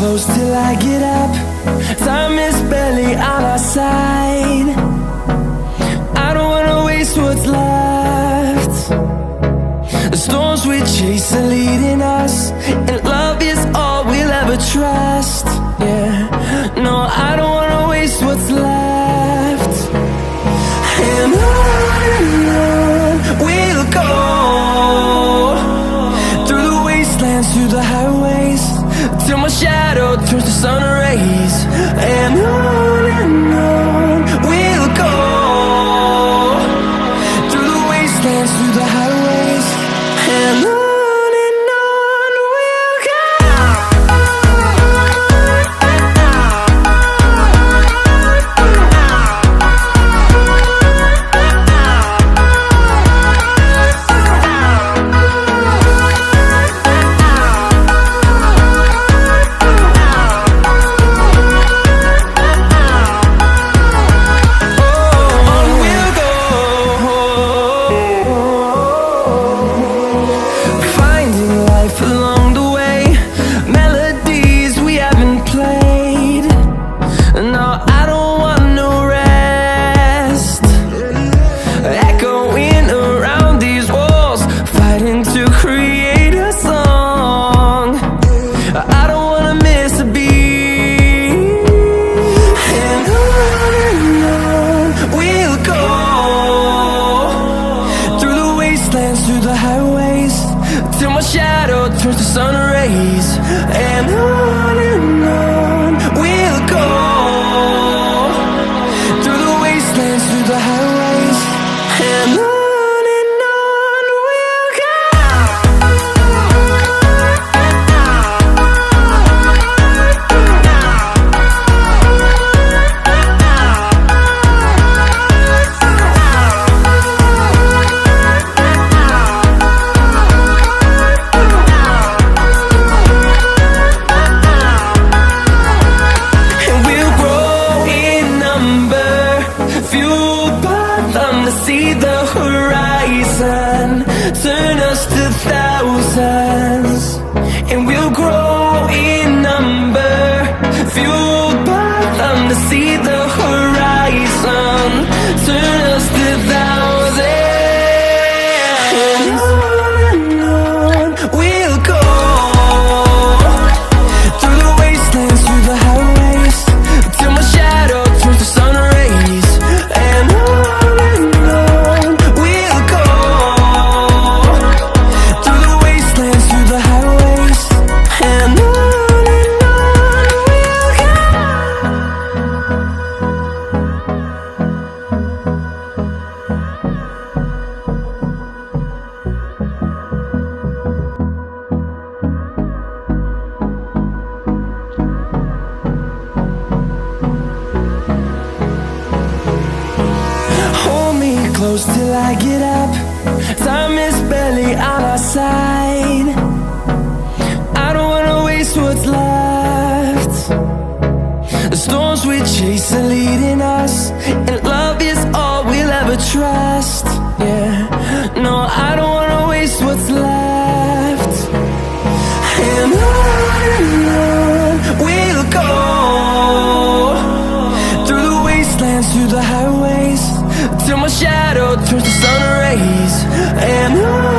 close till I get up. Time is barely on our side. I don't wanna waste what's left. The storms we chase are leading us, and love is all we'll ever trust. Yeah, no, I don't wanna waste what's left. And on we'll go, through the wastelands, through the highways, till my shadow turns to sun rays. And on we'll go, through the wastelands, through the highways, and on we'll go. Through the highways, till my shadow turns to sun rays. And on we'll go, through the wastelands, through the highways, and on we'll go. See the horizon, turn us to thousands, and we'll grow in number, fueled by them. To see the horizon, turn us to thousands, and on we'll go, through the wastelands, through the highways, till my shadow turns to sun rays. And close till I get up. Time is barely on our side. I don't wanna waste what's left. The storms we chase are leading us, and love is all we'll ever trust. Yeah, no, I don't wanna waste what's left. And on we'll go, through the wastelands, through the highways, till my shadow turns to sun rays. And on